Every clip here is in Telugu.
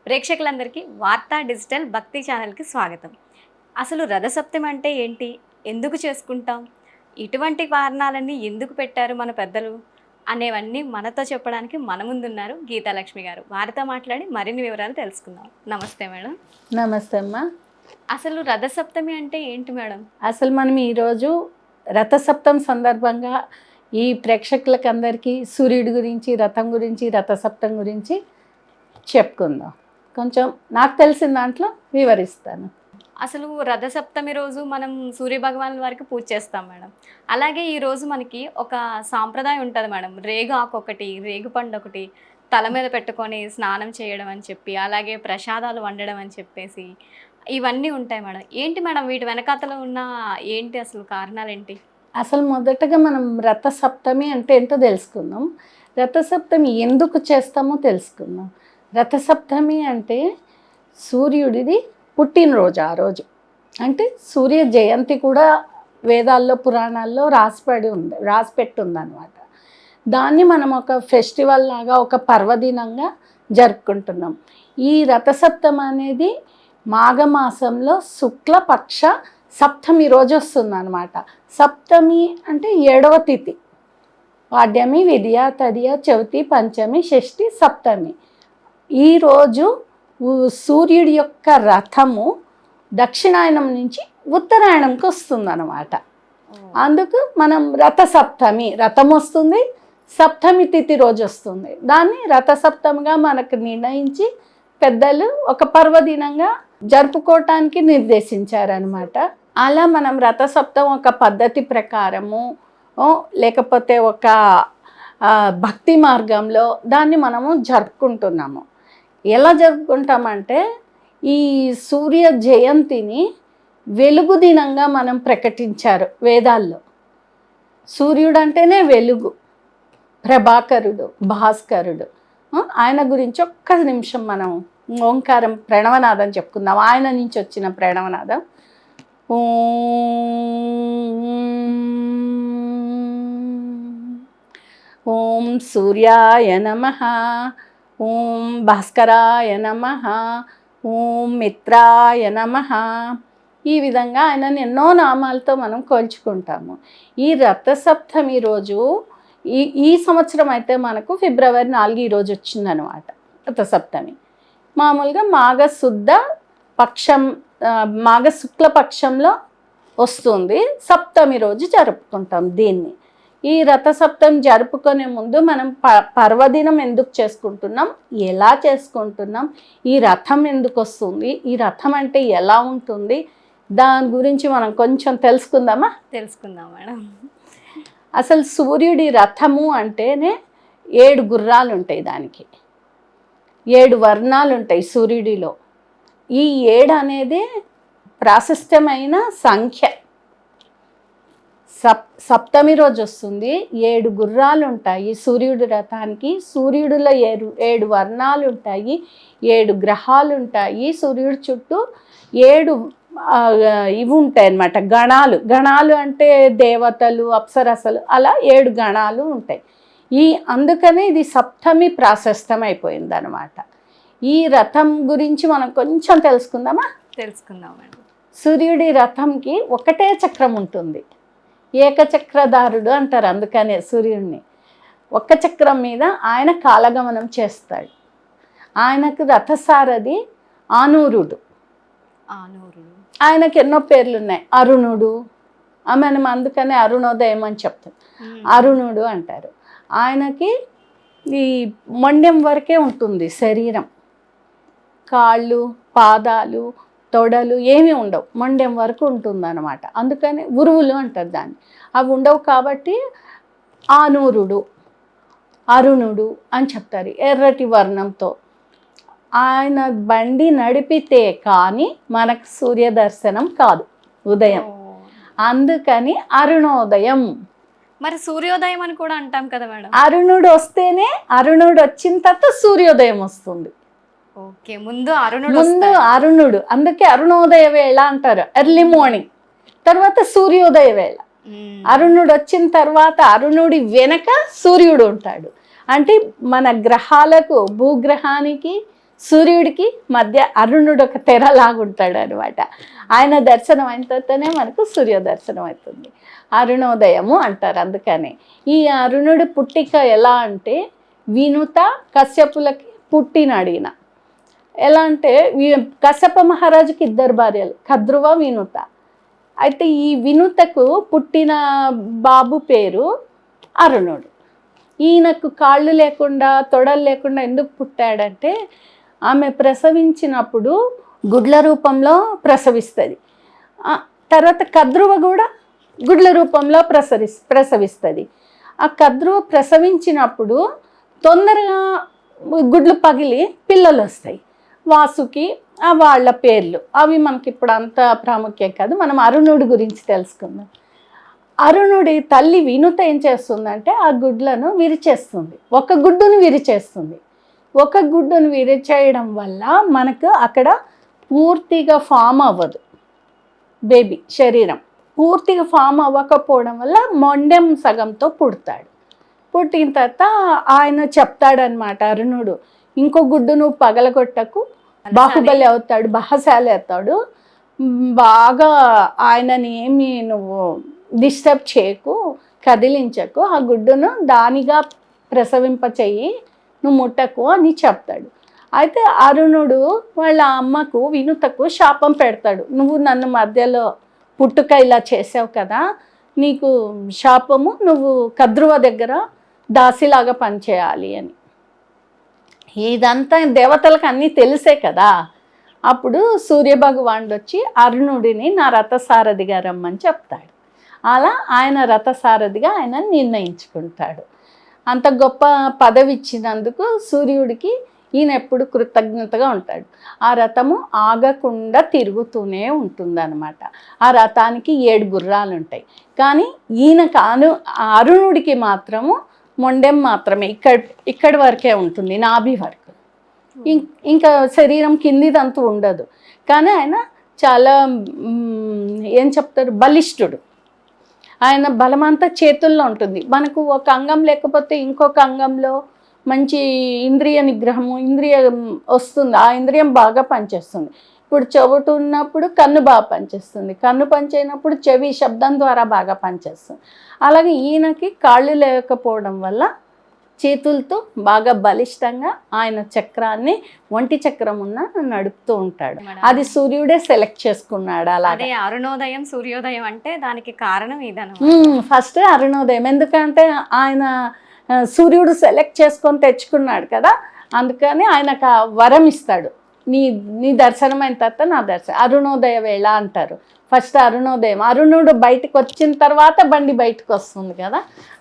ప్రేక్షకులందరికీ వార్తా డిజిటల్ భక్తి ఛానల్కి స్వాగతం. అసలు రథసప్తమి అంటే ఏంటి? ఎందుకు చేసుకుంటాం? ఇటువంటి కారణాలన్నీ ఎందుకు పెట్టారు మన పెద్దలు? అనేవన్నీ మనతో చెప్పడానికి మన ముందున్నారు గీతాలక్ష్మి గారు. వారితో మాట్లాడి మరిన్ని వివరాలు తెలుసుకుందాం. నమస్తే మేడం. నమస్తే అమ్మా. అసలు రథసప్తమి అంటే ఏంటి మేడం? అసలు మనం ఈరోజు రథసప్తమి సందర్భంగా ఈ ప్రేక్షకులకు అందరికీ సూర్యుడి గురించి, రథం గురించి, రథసప్తం గురించి చెప్పుకుందాం. కొంచెం నాకు తెలిసిన దాంట్లో వివరిస్తాను. అసలు రథసప్తమి రోజు మనం సూర్యభగవానుల వారికి పూజ చేస్తాం మేడం. అలాగే ఈరోజు మనకి ఒక సాంప్రదాయం ఉంటుంది మేడం. రేగు ఆకు ఒకటి, రేగు పండు ఒకటి తల మీద పెట్టుకొని స్నానం చేయడం అని చెప్పి, అలాగే ప్రసాదాలు వండడం అని చెప్పేసి ఇవన్నీ ఉంటాయి మేడం. ఏంటి మేడం వీటి వెనకాతల ఉన్న ఏంటి అసలు కారణాలు ఏంటి? అసలు మొదటగా మనం రథసప్తమి అంటే ఏంటో తెలుసుకుందాం. రథసప్తమి ఎందుకు చేస్తామో తెలుసుకుందాం. రథసప్తమి అంటే సూర్యుడిది పుట్టినరోజు. ఆ రోజు అంటే సూర్య జయంతి కూడా వేదాల్లో, పురాణాల్లో రాసిపెట్టి ఉందన్నమాట. దాన్ని మనం ఒక ఫెస్టివల్ లాగా, ఒక పర్వదినంగా జరుపుకుంటున్నాం. ఈ రథసప్తమి అనేది మాఘమాసంలో శుక్లపక్ష సప్తమి రోజు వస్తుందన్నమాట. సప్తమి అంటే 7వ తిథి. పాడ్యమి, విద్య, తదియ, చవితి, పంచమి, షష్ఠి, సప్తమి. ఈరోజు సూర్యుడి యొక్క రథము దక్షిణాయనం నుంచి ఉత్తరాయణంకి వస్తుందన్నమాట. అందుకు మనం రథసప్తమి, రథం వస్తుంది, సప్తమి తిథి రోజు వస్తుంది. దాన్ని రథసప్తమిగా మనకు నిర్ణయించి పెద్దలు ఒక పర్వదినంగా జరుపుకోవటానికి నిర్దేశించారనమాట. అలా మనం రథసప్తం ఒక పద్ధతి ప్రకారము, లేకపోతే ఒక భక్తి మార్గంలో దాన్ని మనము జరుపుకుంటున్నాము. ఎలా జరుపుకుంటామంటే ఈ సూర్య జయంతిని వెలుగు దినంగా మనం ప్రకటించారు వేదాల్లో. సూర్యుడు అంటేనే వెలుగు, ప్రభాకరుడు, భాస్కరుడు. ఆయన గురించి ఒక్క నిమిషం మనం ఓంకారం ప్రణవనాదం చెప్పుకుందాం. ఆయన నుంచి వచ్చిన ప్రణవనాదం. ఓం సూర్యాయ నమః, ఓం భాస్కరాయ నమః, ఓం మిత్రాయ నమః. ఈ విధంగా ఆయనను ఎన్నో నామాలతో మనం కొలుచుకుంటాము. ఈ రథసప్తమి రోజు ఈ సంవత్సరం అయితే మనకు ఫిబ్రవరి 4 ఈరోజు వచ్చిందనమాట రథసప్తమి. మామూలుగా మాఘ శుక్లపక్షంలో వస్తుంది. సప్తమి రోజు జరుపుకుంటాం దీన్ని. ఈ రథసప్తమి జరుపుకునే ముందు మనం పర్వదినం ఎందుకు చేసుకుంటున్నాం, ఎలా చేసుకుంటున్నాం, ఈ రథం ఎందుకు వస్తుంది, ఈ రథం అంటే ఎలా ఉంటుంది, దాని గురించి మనం కొంచెం తెలుసుకుందామా? తెలుసుకుందాం మేడం. అసలు సూర్యుడి రథము అంటేనే 7 గుర్రాలు ఉంటాయి. దానికి 7 వర్ణాలు ఉంటాయి సూర్యుడిలో. ఈ 7 అనేది ప్రాశస్త్యమైన సంఖ్య. సప్తమి రోజు వస్తుంది. 7 గుర్రాలు ఉంటాయి సూర్యుడి రథానికి. సూర్యుడిలో 7 వర్ణాలు ఉంటాయి, 7 గ్రహాలు ఉంటాయి. సూర్యుడి చుట్టూ 7 ఇవి ఉంటాయి అన్నమాట, గణాలు అంటే దేవతలు, అప్సరసలు, అలా 7 గణాలు ఉంటాయి. అందుకనే ఇది సప్తమి ప్రాశస్త్యం అయిపోయింది అనమాట. ఈ రథం గురించి మనం కొంచెం తెలుసుకుందామా? తెలుసుకుందాం మేడం. సూర్యుడి రథంకి ఒకటే చక్రం ఉంటుంది. ఏకచక్రధారుడు అంటారు. అందుకనే సూర్యుడిని ఒక్క చక్రం మీద ఆయన కాలగమనం చేస్తాడు. ఆయనకు రథసారథి ఆనూరుడు. ఆయనకి ఎన్నో పేర్లు ఉన్నాయి. అరుణుడు, మనం అందుకనే అరుణోదయం అని చెప్తాం. అరుణుడు అంటారు. ఆయనకి ఈ మొండెం వరకే ఉంటుంది శరీరం. కాళ్ళు, పాదాలు, తొడలు ఏమీ ఉండవు, మొండెం వరకు ఉంటుందన్నమాట. అందుకని ఉరువులు అంటారు దాన్ని. అవి ఉండవు కాబట్టి ఆనూరుడు, అరుణుడు అని చెప్తారు. ఎర్రటి వర్ణంతో ఆయన బండి నడిపితే కానీ మనకు సూర్య దర్శనం కాదు ఉదయం. అందుకని అరుణోదయం. మరి సూర్యోదయం అని కూడా అంటాం కదా మేడం. అరుణుడు వస్తేనే, అరుణుడు వచ్చిన తర్వాత సూర్యోదయం వస్తుంది. ఓకే, ముందు అరుణుడు. అందుకే అరుణోదయ వేళ అంటారు, ఎర్లీ మార్నింగ్. తర్వాత సూర్యోదయ వేళ. అరుణుడు వచ్చిన తర్వాత అరుణుడి వెనక సూర్యుడు ఉంటాడు. అంటే మన గ్రహాలకు, భూగ్రహానికి సూర్యుడికి మధ్య అరుణుడు ఒక తెరలాగుంటాడు అనమాట. ఆయన దర్శనం అయిన తర్వాతనే మనకు సూర్య దర్శనం అవుతుంది. అరుణోదయము అంటారు. అందుకని ఈ అరుణుడి పుట్టిక ఎలా అంటే వినుత కశ్యపులకి పుట్టినాడు ఈయన. ఎలా అంటే కశ్యప మహారాజుకి 2 భార్యలు, కద్రువ, వినుత. అయితే ఈ వినుతకు పుట్టిన బాబు పేరు అరుణుడు. ఈయనకు కాళ్ళు లేకుండా తొడలు లేకుండా ఎందుకు పుట్టాడంటే ఆమె ప్రసవించినప్పుడు గుడ్ల రూపంలో ప్రసవిస్తుంది. తర్వాత కద్రువ కూడా గుడ్ల రూపంలో ప్రసవిస్తుంది. ఆ కద్రువ ప్రసవించినప్పుడు తొందరగా గుడ్లు పగిలి పిల్లలు వస్తాయి. వాసుకి వాళ్ళ పేర్లు అవి మనకి ఇప్పుడు అంత ప్రాముఖ్యం కాదు. మనం అరుణుడి గురించి తెలుసుకుందాం. అరుణుడి తల్లి వినుత ఏం చేస్తుందంటే ఆ గుడ్లను విరిచేస్తుంది. ఒక గుడ్డును విరిచేస్తుంది. ఒక గుడ్డును విరిచేయడం వల్ల మనకు అక్కడ పూర్తిగా ఫామ్ అవ్వదు. బేబీ శరీరం పూర్తిగా ఫామ్ అవ్వకపోవడం వల్ల మొండెం సగంతో పుడతాడు. పుట్టిన తర్వాత ఆయన చెప్తాడనమాట అరుణుడు, ఇంకో గుడ్డు నువ్వు పగలగొట్టకు, బాహుబలి అవుతాడు, బహశాలి అవుతాడు, బాగా ఆయనని ఏమి నువ్వు డిస్టర్బ్ చేయకు, కదిలించకు, ఆ గుడ్డును దానిగా ప్రసవింప చెయ్యి, నువ్వు ముట్టకు అని చెప్తాడు. అయితే అరుణుడు వాళ్ళ అమ్మకు వినుతకు శాపం పెడతాడు, నువ్వు నన్ను మధ్యలో పుట్టుక ఇలా చేసావు కదా, నీకు శాపము, నువ్వు కద్రువ దగ్గర దాసిలాగా పనిచేయాలి అని. ఇదంతా దేవతలకు అన్నీ తెలిసే కదా. అప్పుడు సూర్యభగవానుడు వచ్చి అరుణుడిని నా రథసారథిగా రమ్మని చెప్తాడు. అలా ఆయన రథసారథిగా ఆయన నిర్ణయించుకుంటాడు. అంత గొప్ప పదవి ఇచ్చినందుకు సూర్యుడికి ఈయన ఎప్పుడు కృతజ్ఞతగా ఉంటాడు. ఆ రథము ఆగకుండా తిరుగుతూనే ఉంటుందన్నమాట. ఆ రథానికి 7 గుర్రాలు ఉంటాయి. కానీ ఈయనకు అరుణుడికి మాత్రము మొండెం మాత్రమే ఇక్కడి వరకే ఉంటుంది, నాభి వరకు. ఇంకా శరీరం కిందిదంతా ఉండదు. కానీ ఆయన చాలా ఏం చెప్తారు, బలిష్ఠుడు. ఆయన బలమంతా చేతుల్లో ఉంటుంది. మనకు ఒక అంగం లేకపోతే ఇంకొక అంగంలో మంచి ఇంద్రియ నిగ్రహము, ఇంద్రియం వస్తుంది. ఆ ఇంద్రియం బాగా పనిచేస్తుంది. ఇప్పుడు చెవుటు ఉన్నప్పుడు కన్ను బాగా పనిచేస్తుంది, కన్ను పనిచేయనప్పుడు చెవి శబ్దం ద్వారా బాగా పనిచేస్తుంది. అలాగే ఈయనకి కాళ్ళు లేకపోవడం వల్ల చేతులతో బాగా బలిష్టంగా ఆయన చక్రాన్ని ఒంటి చక్రం ఉన్న నడుపుతూ ఉంటాడు. అది సూర్యుడే సెలెక్ట్ చేసుకున్నాడు. అలాగే అరుణోదయం సూర్యోదయం అంటే దానికి కారణం ఇదన. ఫస్ట్ అరుణోదయం, ఎందుకంటే ఆయన సూర్యుడు సెలెక్ట్ చేసుకొని తెచ్చుకున్నాడు కదా, అందుకని ఆయనకు వరం ఇస్తాడు, నీ దర్శనం అయిన తర్వాత నా దర్శనం. అరుణోదయ వేళ అంటారు. ఫస్ట్ అరుణోదయం, అరుణుడు బయటకు వచ్చిన తర్వాత బండి బయటకు వస్తుంది కదా,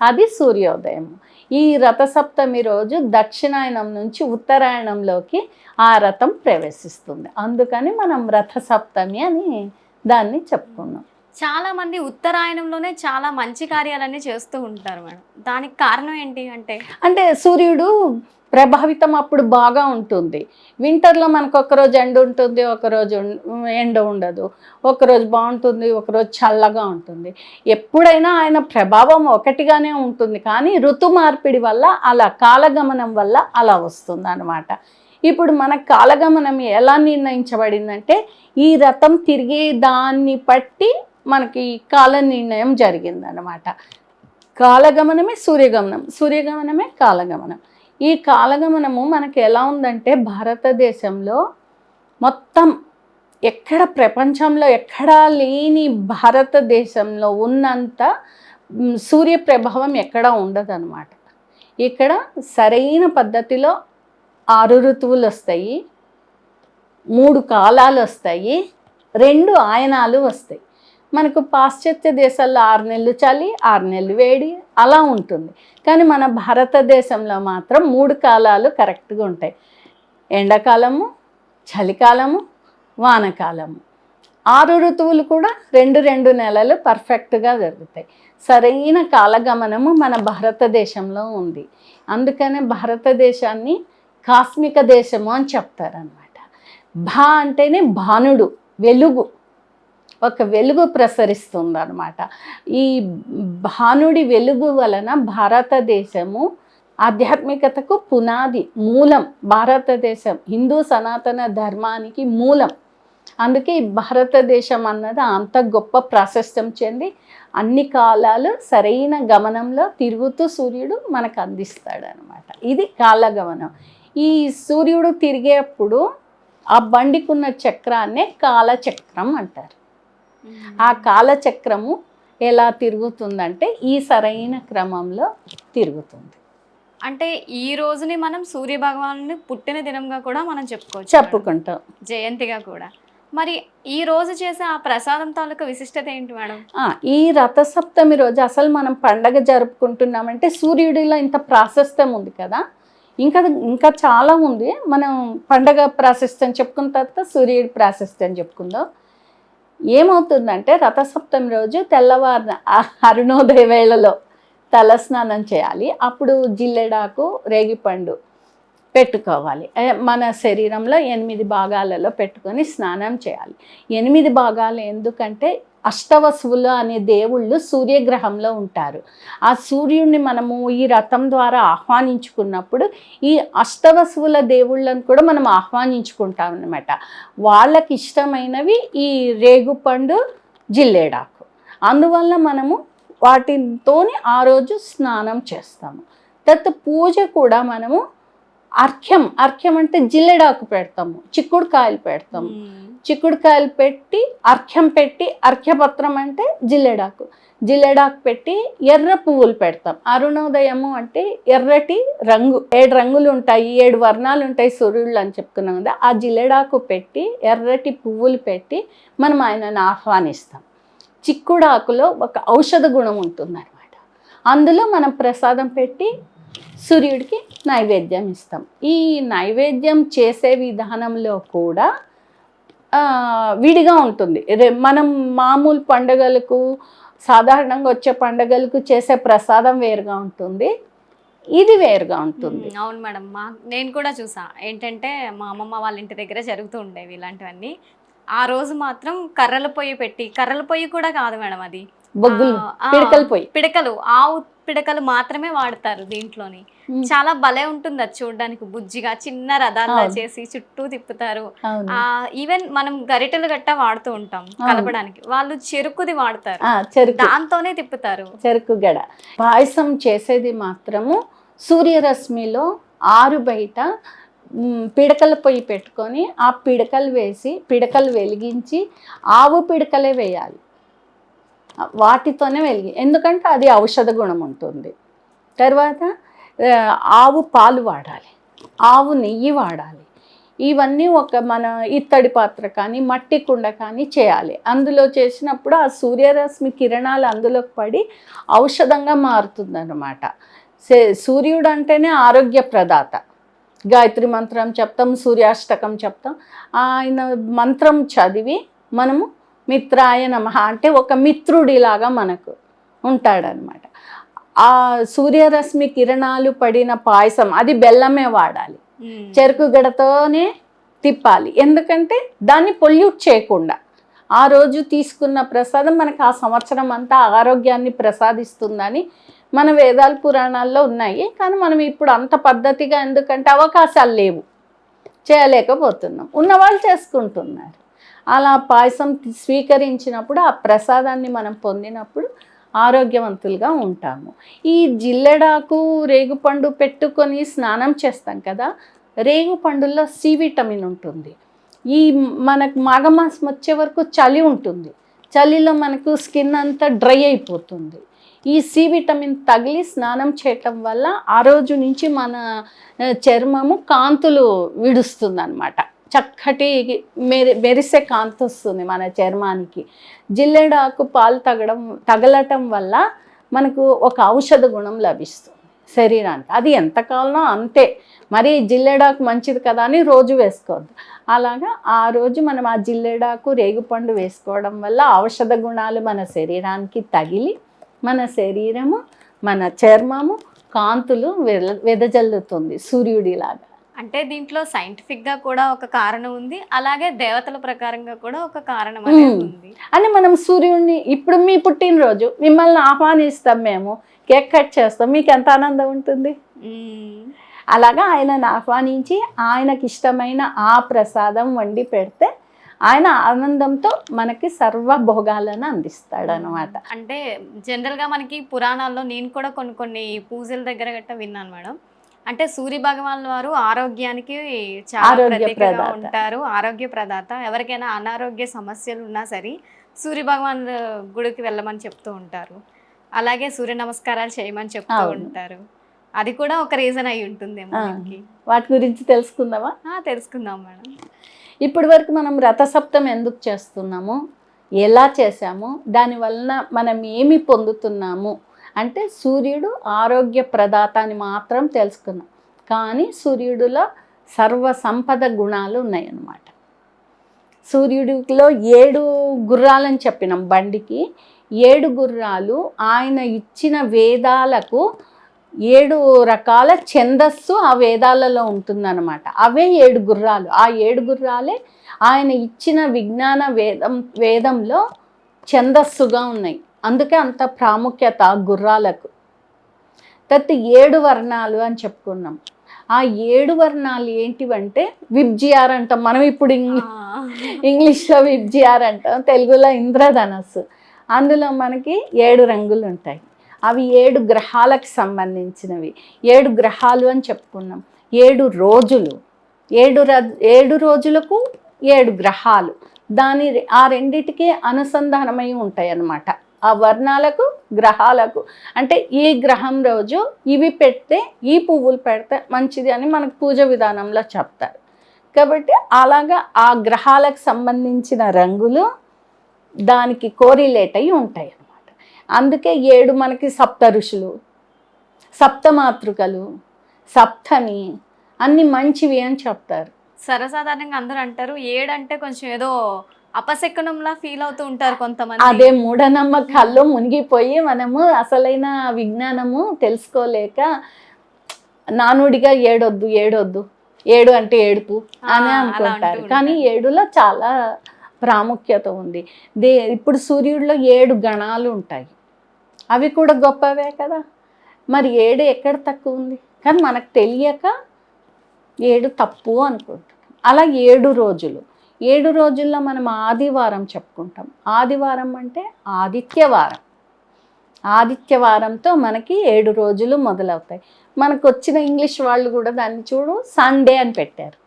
అది సూర్యోదయం. ఈ రథసప్తమి రోజు దక్షిణాయనం నుంచి ఉత్తరాయణంలోకి ఆ రథం ప్రవేశిస్తుంది. అందుకని మనం రథసప్తమి అని దాన్ని చెప్పుకున్నాం. చాలా మంది ఉత్తరాయణంలోనే చాలా మంచి కార్యాలన్నీ చేస్తూ ఉంటారు మేడం. దానికి కారణం ఏంటి అంటే సూర్యుడు ప్రభావితం అప్పుడు బాగా ఉంటుంది. వింటర్లో మనకు ఒకరోజు ఎండ ఉంటుంది, ఒకరోజు ఎండ ఉండదు, ఒకరోజు బాగుంటుంది, ఒకరోజు చల్లగా ఉంటుంది. ఎప్పుడైనా ఆయన ప్రభావం ఒకటిగానే ఉంటుంది. కానీ ఋతు మార్పిడి వల్ల అలా, కాలగమనం వల్ల అలా వస్తుంది అన్నమాట. ఇప్పుడు మన కాలగమనం ఎలా నిర్ణయించబడిందంటే ఈ రథం తిరిగే దాన్ని బట్టి మనకి కాల నిర్ణయం జరిగిందనమాట. కాలగమనమే సూర్యగమనం, సూర్యగమనమే కాలగమనం. ఈ కాలగమనము మనకి ఎలా ఉందంటే భారతదేశంలో మొత్తం ఎక్కడ ప్రపంచంలో ఎక్కడా లేని భారతదేశంలో ఉన్నంత సూర్య ప్రభావం ఎక్కడా ఉండదన్నమాట. ఇక్కడ సరైన పద్ధతిలో 6 ఋతువులు వస్తాయి, 3 కాలాలు వస్తాయి, 2 ఆయనాలు వస్తాయి. మనకు పాశ్చాత్య దేశాల్లో 6 నెలలు చలి, 6 నెలలు వేడి అలా ఉంటుంది. కానీ మన భారతదేశంలో మాత్రం 3 కాలాలు కరెక్ట్గా ఉంటాయి. ఎండాకాలము, చలికాలము, వానకాలము. 6 ఋతువులు కూడా 2 నెలలు పర్ఫెక్ట్గా జరుగుతాయి. సరైన కాలగమనము మన భారతదేశంలో ఉంది. అందుకనే భారతదేశాన్ని కాస్మిక దేశము అని చెప్తారనమాట. భా అంటేనే భానుడు, వెలుగు, ఒక వెలుగు ప్రసరిస్తుంది అనమాట. ఈ భానుడి వెలుగు వలన భారతదేశము ఆధ్యాత్మికతకు పునాది, మూలం. భారతదేశం హిందూ సనాతన ధర్మానికి మూలం. అందుకే ఈ భారతదేశం అన్నది అంత గొప్ప ప్రాశస్త్యం చెంది అన్ని కాలాలు సరైన గమనంలో తిరుగుతూ సూర్యుడు మనకు అందిస్తాడు అనమాట. ఇది కాలగమనం. ఈ సూర్యుడు తిరిగేప్పుడు ఆ బండికున్న చక్రాన్నే కాలచక్రం అంటారు. ఆ కాలచక్రము ఎలా తిరుగుతుందంటే ఈ సరైన క్రమంలో తిరుగుతుంది. అంటే ఈ రోజుని మనం సూర్య భగవాను పుట్టిన దినంగా కూడా మనం చెప్పుకుంటాం, జయంతిగా కూడా. మరి ఈ రోజు చేసే ఆ ప్రసాదం తాలూకా విశిష్టత ఏంటి మేడం? ఈ రథసప్తమి రోజు అసలు మనం పండగ జరుపుకుంటున్నామంటే సూర్యుడిలో ఇంత ప్రాశస్త్యం ఉంది కదా. ఇంకా ఇంకా చాలా ఉంది. మనం పండగ ప్రాశస్త్యం చెప్పుకున్న తర్వాత సూర్యుడి ప్రాశస్త్యం చెప్పుకుందాం. ఏమవుతుందంటే రథసప్తమి రోజు తెల్లవారిన అరుణోదయ వేళలో తలస్నానం చేయాలి. అప్పుడు జిల్లెడాకు, రేగిపండు పెట్టుకోవాలి. మన శరీరంలో 8 భాగాలలో పెట్టుకొని స్నానం చేయాలి. 8 భాగాలు ఎందుకంటే అష్టవసువులు అనే దేవుళ్ళు సూర్యగ్రహంలో ఉంటారు. ఆ సూర్యుడిని మనము ఈ రథం ద్వారా ఆహ్వానించుకున్నప్పుడు ఈ అష్టవసువుల దేవుళ్ళను కూడా మనం ఆహ్వానించుకుంటాం అన్నమాట. వాళ్ళకి ఇష్టమైనవి ఈ రేగుపండు, జిల్లేడాకు. అందువల్ల మనము వాటితోని ఆ రోజు స్నానం చేస్తాము. తర్వాత పూజ కూడా మనము అర్ఘ్యం అంటే జిల్లెడాకు పెడతాము, చిక్కుడుకాయలు పెడతాము. చిక్కుడుకాయలు పెట్టి అర్ఘ్యం పెట్టి, అర్ఘ్యపత్రం అంటే జిల్లెడాకు పెట్టి ఎర్ర పువ్వులు పెడతాం. అరుణోదయము అంటే ఎర్రటి రంగు, 7 రంగులు ఉంటాయి, 7 వర్ణాలు ఉంటాయి సూర్యుళ్ళు అని చెప్పుకున్నాం కదా. ఆ జిల్లెడాకు పెట్టి ఎర్రటి పువ్వులు పెట్టి మనం ఆయనను ఆహ్వానిస్తాం. చిక్కుడాకులో ఒక ఔషధ గుణం ఉంటుందన్నమాట. అందులో మనం ప్రసాదం పెట్టి సూర్యుడికి నైవేద్యం ఇస్తాం. ఈ నైవేద్యం చేసే విధానంలో కూడా విడిగా ఉంటుంది. మనం మామూలు పండుగలకు, సాధారణంగా వచ్చే పండుగలకు చేసే ప్రసాదం వేరుగా ఉంటుంది, ఇది వేరుగా ఉంటుంది. అవును మేడం, నేను కూడా చూసా. ఏంటంటే మా అమ్మమ్మ వాళ్ళ ఇంటి దగ్గర జరుగుతూ ఉండేవి ఇలాంటివన్నీ. ఆ రోజు మాత్రం కర్రల పొయ్యి కూడా కాదు మేడం, అది బొగ్గులు, పిడకలు, ఆవు పిడకలు మాత్రమే వాడతారు దీంట్లోని. చాలా భలే ఉంటుంది అది చూడడానికి. బుజ్జిగా చిన్న రథాల్లో చేసి చుట్టూ తిప్పుతారు. ఈవెన్ మనం గరిటెలు గట్టా వాడుతూ ఉంటాం కలపడానికి, వాళ్ళు చెరుకుది వాడతారు, దాంతోనే తిప్పుతారు. చెరుకు గడ పాయసం చేసేది మాత్రము సూర్యరశ్మిలో ఆరు బయట పిడకల పొయ్యి పెట్టుకొని ఆ పిడకలు వేసి, పిడకలు వెలిగించి ఆవు పిడకలే వేయాలి, వాటితోనే ఎందుకంటే అది ఔషధ గుణం ఉంటుంది. తర్వాత ఆవు పాలు వాడాలి, ఆవు నెయ్యి వాడాలి. ఇవన్నీ ఒక మన ఇత్తడి పాత్ర కానీ మట్టి కుండ కానీ చేయాలి. అందులో చేసినప్పుడు ఆ సూర్యరశ్మి కిరణాలు అందులోకి పడి ఔషధంగా మారుతుందన్నమాట. సూర్యుడు అంటేనే ఆరోగ్య ప్రదాత. గాయత్రి మంత్రం చెప్తాం, సూర్యాష్టకం చెప్తాం. ఆయన మంత్రం చదివి మనము మిత్రాయ నమః అంటే ఒక మిత్రుడిలాగా మనకు ఉంటాడనమాట. ఆ సూర్యరశ్మి కిరణాలు పడిన పాయసం అది బెల్లమే వాడాలి, చెరుకు గడతోనే తిప్పాలి. ఎందుకంటే దాన్ని పొల్యూట్ చేయకుండా ఆ రోజు తీసుకున్న ప్రసాదం మనకు ఆ సంవత్సరం అంతా ఆరోగ్యాన్ని ప్రసాదిస్తుందని మన వేదాల పురాణాల్లో ఉన్నాయి. కానీ మనం ఇప్పుడు అంత పద్ధతిగా, ఎందుకంటే అవకాశాలు లేవు, చేయలేకపోతున్నాం, ఉన్నవాళ్ళు చేసుకుంటున్నారు. అలా పాయసం స్వీకరించినప్పుడు ఆ ప్రసాదాన్ని మనం పొందినప్పుడు ఆరోగ్యవంతులుగా ఉంటాము. ఈ జిల్లెడాకు, రేగుపండు పెట్టుకొని స్నానం చేస్తాం కదా. రేగుపండుల్లో సి విటమిన్ ఉంటుంది. ఈ మనకు మాఘమాసం వచ్చే వరకు చలి ఉంటుంది, చలిలో మనకు స్కిన్ అంతా డ్రై అయిపోతుంది. ఈ సి విటమిన్ తగిలి స్నానం చేయటం వల్ల ఆ రోజు నుంచి మన చర్మము కాంతులు విడుస్తుంది అన్నమాట. చక్కటి మెరిసే కాంతి వస్తుంది మన చర్మానికి. జిల్లెడాకు పాలు తగలటం వల్ల మనకు ఒక ఔషధ గుణం లభిస్తుంది శరీరానికి. అది ఎంతకాలం అంతే, మరి జిల్లెడాకు మంచిది కదా అని రోజు వేసుకోవద్దు. అలాగా ఆ రోజు మనం ఆ జిల్లెడాకు, రేగుపండు వేసుకోవడం వల్ల ఔషధ గుణాలు మన శరీరానికి తగిలి మన శరీరము, మన చర్మము కాంతులు వెదజల్లుతుంది సూర్యుడిలాగా. అంటే దీంట్లో సైంటిఫిక్గా కూడా ఒక కారణం ఉంది, అలాగే దేవతల ప్రకారంగా కూడా ఒక కారణం అనేది ఉంది. అని మనం సూర్యుడిని, ఇప్పుడు మీ పుట్టినరోజు మిమ్మల్ని ఆహ్వానిస్తాం, మేము కేక్ కట్ చేస్తాం, మీకు ఎంత ఆనందం ఉంటుంది. మ్మ్. అలాగా ఆయనను ఆహ్వానించి ఆయనకి ఇష్టమైన ఆ ప్రసాదం వండి పెడితే ఆయన ఆనందంతో మనకి సర్వభోగాలను అందిస్తాడు అనమాట. అంటే జనరల్ గా మనకి పురాణాల్లో నేను కూడా కొన్ని కొన్ని పూజల దగ్గర గట్ట విన్నాను మేడం. అంటే సూర్య భగవాన్ వారు ఆరోగ్యానికి చాలా ఆరోగ్య ప్రత్యేకంగా ప్రదాత. ఉంటారు, ఆరోగ్య ప్రదాత. ఎవరికైనా అనారోగ్య సమస్యలు ఉన్నా సరే సూర్య భగవాన్ గుడికి వెళ్ళమని చెప్తూ ఉంటారు. అలాగే సూర్య నమస్కారాలు చేయమని చెప్తూ అవును. ఉంటారు. అది కూడా ఒక రీజన్ అయి ఉంటుందేమో ఆ, దీనికి. వాటి గురించి తెలుసుకుందామా? తెలుసుకుందాం మేడం. ఇప్పటి వరకు మనం రథసప్తమి ఎందుకు చేస్తున్నాము, ఎలా చేసాము, దానివలన మనం ఏమి పొందుతున్నాము అంటే సూర్యుడు ఆరోగ్య ప్రదాత అని మాత్రం తెలుసుకున్నాం. కానీ సూర్యుడిలో సర్వ సంపద గుణాలు ఉన్నాయన్నమాట. సూర్యుడిలో 7 గుర్రాలని చెప్పినాం బండికి. 7 గుర్రాలు ఆయన ఇచ్చిన వేదాలకు 7 రకాల ఛందస్సు ఆ వేదాలలో ఉంటుందన్నమాట. అవే 7 గుర్రాలు. ఆ 7 గుర్రాలే ఆయన ఇచ్చిన విజ్ఞాన వేదంలో ఛందస్సుగా ఉన్నాయి. అందుకే అంత ప్రాముఖ్యత ఆ గుర్రాలకు. తర్వాత 7 వర్ణాలు అని చెప్పుకున్నాం. ఆ 7 వర్ణాలు ఏంటివంటే విబ్జిఆర్ అంటాం మనం. ఇప్పుడు ఇంగ్లీష్లో విబ్జిఆర్ అంటాం, తెలుగులో ఇంద్రధనస్సు. అందులో మనకి 7 రంగులు ఉంటాయి. అవి 7 గ్రహాలకు సంబంధించినవి. 7 గ్రహాలు అని చెప్పుకున్నాం. 7 రోజులు, 7 రోజులకు 7 గ్రహాలు. ఆ రెండిటికి అనుసంధానమై ఉంటాయి అన్నమాట. ఆ వర్ణాలకు గ్రహాలకు. అంటే ఈ గ్రహం రోజు ఇవి పెడితే, ఈ పువ్వులు పెడితే మంచిది అని మనకు పూజ విధానంలో చెప్తారు. కాబట్టి అలాగా ఆ గ్రహాలకు సంబంధించిన రంగులు దానికి కోరిలేట్ అయి ఉంటాయి అన్నమాట. అందుకే 7 మనకి సప్త ఋషులు, సప్తమాతృకలు, సప్తమి అన్ని మంచివి అని చెప్తారు. సర్వసాధారణంగా అందరూ అంటారు 7 అంటే కొంచెం ఏదో అపశకునంలా ఫీల్ అవుతూ ఉంటారు కొంతమంది. అదే మూఢనమ్మకాల్లో మునిగిపోయి మనము అసలైన విజ్ఞానము తెలుసుకోలేక నానుడిగా ఏడొద్దు 7 అంటే ఏడుపు అని అనుకుంటారు. కానీ 7లో చాలా ప్రాముఖ్యత ఉంది. ఇప్పుడు సూర్యుడిలో 7 గణాలు ఉంటాయి. అవి కూడా గొప్పవే కదా. మరి 7 ఎక్కడ తక్కువ ఉంది? కానీ మనకు తెలియక 7 తప్పు అనుకుంటాం. అలా 7 రోజులు. 7 రోజుల్లో మనం ఆదివారం చెప్పుకుంటాం. ఆదివారం అంటే ఆదిత్యవారం. ఆదిత్యవారంతో మనకి 7 రోజులు మొదలవుతాయి. మనకు వచ్చిన ఇంగ్లీష్ వాళ్ళు కూడా దాన్ని చూడు సండే అని పెట్టారు.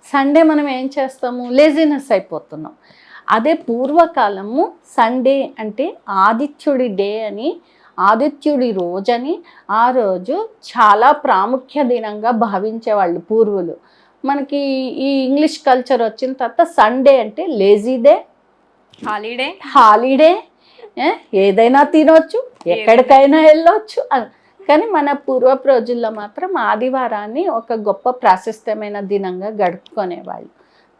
సండే మనం ఏం చేస్తాము, లేజినెస్ అయిపోతున్నాం. అదే పూర్వకాలము సండే అంటే ఆదిత్యుడి డే అని, ఆదిత్యుడి రోజని, ఆ రోజు చాలా ప్రాముఖ్య దినంగా భావించేవాళ్ళు పూర్వులు. మనకి ఈ ఇంగ్లీష్ కల్చర్ వచ్చిన తర్వాత సండే అంటే లేజీ డే, హాలిడే, ఏదైనా తినొచ్చు, ఎక్కడికైనా వెళ్ళొచ్చు. కానీ మన పూర్వపు రోజుల్లో మాత్రం ఆదివారాన్ని ఒక గొప్ప ప్రాశస్త్యమైన దినంగా గడుపుకునేవాళ్ళు.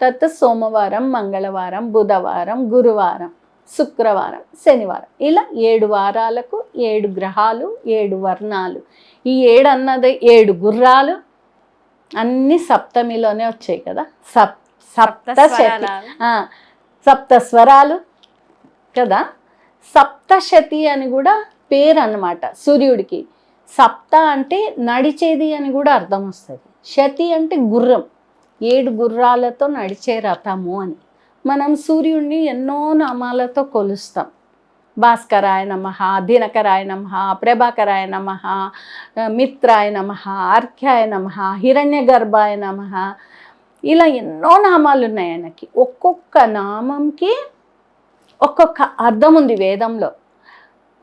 తర్వాత సోమవారం, మంగళవారం, బుధవారం, గురువారం, శుక్రవారం, శనివారం, ఇలా 7 వారాలకు 7 గ్రహాలు, 7 వర్ణాలు. ఈ 7 అన్నది 7 గుర్రాలు అన్నీ సప్తమిలోనే వచ్చాయి కదా. సప్తస్వరాలు కదా. సప్తశతి అని కూడా పేరు అన్నమాట సూర్యుడికి. సప్త అంటే నడిచేది అని కూడా అర్థం వస్తుంది. శతి అంటే గుర్రం, 7 గుర్రాలతో నడిచే రథము అని. మనం సూర్యుడిని ఎన్నో నామాలతో కొలుస్తాం. భాస్కరాయ నమః, దినకరాయ నమః, ప్రభాకరాయ నమః, మిత్రాయ నమః, అర్ఘ్యాయ నమః, హిరణ్య గర్భాయ నమః. ఇలా ఎన్నో నామాలు ఉన్నాయి ఆయనకి. ఒక్కొక్క నామంకి ఒక్కొక్క అర్థం ఉంది వేదంలో.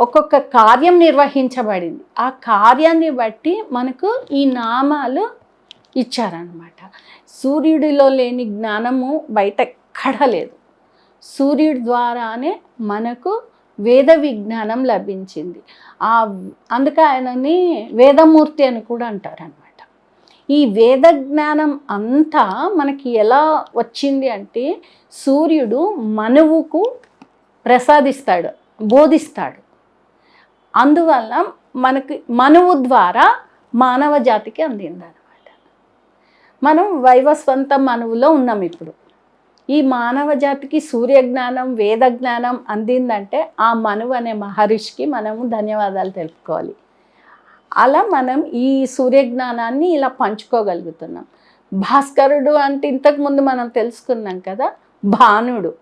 ఒక్కొక్క కార్యం నిర్వహించబడింది. ఆ కార్యాన్ని బట్టి మనకు ఈ నామాలు ఇచ్చారనమాట. సూర్యుడిలో లేని జ్ఞానము బయట ఎక్కడా లేదు. సూర్యుడి ద్వారానే మనకు వేద విజ్ఞానం లభించింది. అందుకే ఆయనని వేదమూర్తి అని కూడా అంటారనమాట. ఈ వేద జ్ఞానం అంతా మనకి ఎలా వచ్చింది అంటే సూర్యుడు మనువుకు ప్రసాదిస్తాడు, బోధిస్తాడు. అందువల్ల మనకి మనువు ద్వారా మానవ జాతికి అందిందనమాట. మనం వైవస్వంత మనువులో ఉన్నాం ఇప్పుడు. ఈ మానవ జాతికి సూర్యజ్ఞానం, వేద జ్ఞానం అందిందంటే ఆ మనువు అనే మహర్షికి మనము ధన్యవాదాలు తెలుపుకోవాలి. అలా మనం ఈ సూర్యజ్ఞానాన్ని ఇలా పంచుకోగలుగుతున్నాం. భాస్కరుడు అంటే ఇంతకుముందు మనం తెలుసుకున్నాం కదా, భానుడు.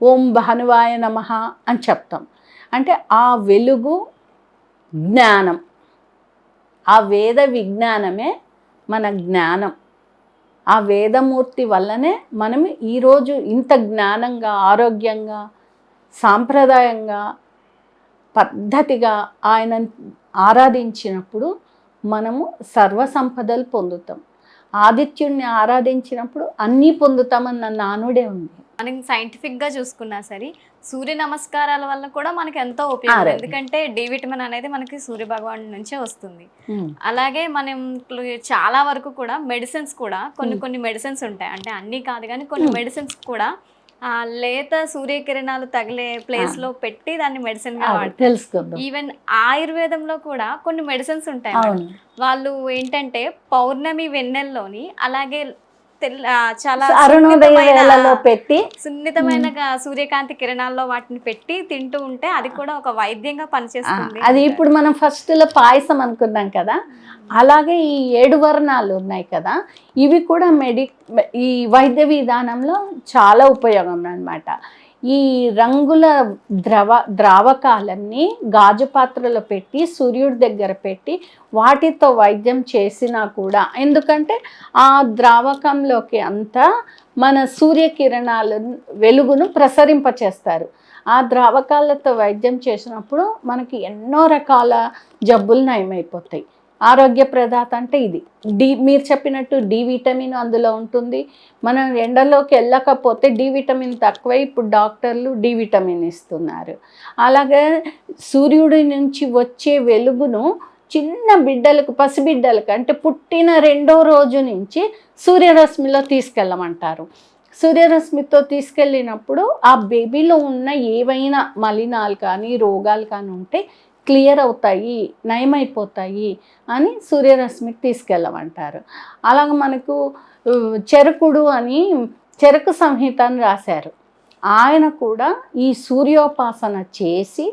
ఓం భానువాయ నమః అని చెప్తాం. అంటే ఆ వెలుగు జ్ఞానం, ఆ వేద విజ్ఞానమే మన జ్ఞానం. ఆ వేదమూర్తి వల్లనే మనం ఈరోజు ఇంత జ్ఞానంగా, ఆరోగ్యంగా, సాంప్రదాయంగా, పద్ధతిగా ఆయన ఆరాధించినప్పుడు మనము సర్వ సంపదలు పొందుతాం. ఆదిత్యుడిని ఆరాధించినప్పుడు అన్నీ పొందుతామన్న నానుడే ఉంది. మనం సైంటిఫిక్గా చూసుకున్నా సరే సూర్య నమస్కారాల వల్ల కూడా మనకి ఎంతో ఉపయోగం. ఎందుకంటే డి విటమిన్ అనేది మనకి సూర్య భగవాన్ నుంచే వస్తుంది. అలాగే మనం చాలా వరకు కూడా మెడిసిన్స్ కూడా కొన్ని మెడిసిన్స్ ఉంటాయి, అంటే అన్నీ కాదు కానీ కొన్ని మెడిసిన్స్ కూడా లేత సూర్యకిరణాలు తగిలే ప్లేస్ లో పెట్టి దాన్ని మెడిసిన్ గా వాడతారు. తెలుసుకుందాం. ఈవెన్ ఆయుర్వేదంలో కూడా కొన్ని మెడిసిన్స్ ఉంటాయి మేడం. వాళ్ళు ఏంటంటే పౌర్ణమి వెన్నెల్లోని అలాగే చాలా అరుణోదయ వేళలో పెట్టి సున్నితమైన సూర్యకాంతి కిరణాల్లో వాటిని పెట్టి తింటూ ఉంటే అది కూడా ఒక వైద్యంగా పనిచేస్తుంది. అది ఇప్పుడు మనం ఫస్ట్లో పాయసం అనుకున్నాం కదా, అలాగే ఈ 7 వర్ణాలు ఉన్నాయి కదా, ఇవి కూడా ఈ వైద్య విధానంలో చాలా ఉపయోగం అన్నమాట. ఈ రంగుల ద్రావకాలన్నీ గాజు పాత్రలో పెట్టి సూర్యుడి దగ్గర పెట్టి వాటితో వైద్యం చేసినా కూడా, ఎందుకంటే ఆ ద్రావకంలోకి అంతా మన సూర్యకిరణాల వెలుగును ప్రసరింపచేస్తారు. ఆ ద్రావకాలతో వైద్యం చేసినప్పుడు మనకి ఎన్నో రకాల జబ్బులు నయమైపోతాయి. ఆరోగ్య ప్రదాత అంటే ఇది. మీరు చెప్పినట్టు డి విటమిన్ అందులో ఉంటుంది. మనం ఎండలోకి వెళ్ళకపోతే డి విటమిన్ తక్కువై ఇప్పుడు డాక్టర్లు డి విటమిన్ ఇస్తున్నారు. అలాగే సూర్యుడి నుంచి వచ్చే వెలుగును చిన్న బిడ్డలకు, పసిబిడ్డలకు అంటే పుట్టిన 2వ రోజు నుంచి సూర్యరశ్మిలో తీసుకెళ్ళమంటారు. సూర్యరశ్మితో తీసుకెళ్ళినప్పుడు ఆ బేబీలో ఉన్న ఏవైనా మలినాలు కానీ రోగాలు కానీ ఉంటే క్లియర్ అవుతాయి, నయమైపోతాయి అని సూర్యరశ్మికి తీసుకెళ్ళమంటారు. అలాగ మనకు చరకుడు అని చరకు సంహిత అని రాశారు. ఆయన కూడా ఈ సూర్యోపాసన చేసి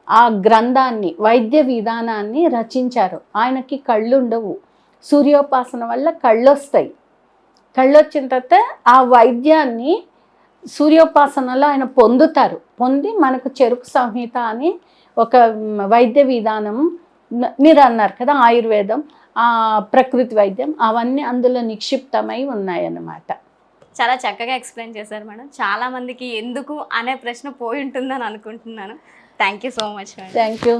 ఆ గ్రంథాన్ని, వైద్య విధానాన్ని రచించారు. ఆయనకి కళ్ళు ఉండవు, సూర్యోపాసన వల్ల కళ్ళు వస్తాయి. కళ్ళు వచ్చిన తర్వాత ఆ వైద్యాన్ని సూర్యోపాసనలో ఆయన పొందుతారు. పొంది మనకు చరకు సంహిత అని ఒక వైద్య విధానం, మీరు అన్నారు కదా ఆయుర్వేదం, ప్రకృతి వైద్యం, అవన్నీ అందులో నిక్షిప్తమై ఉన్నాయన్నమాట. చాలా చక్కగా ఎక్స్ప్లెయిన్ చేశారు మేడం. చాలా మందికి ఎందుకు అనే ప్రశ్న పోయి ఉంటుందని అనుకుంటున్నాను. Thank you so much madam. Thank you.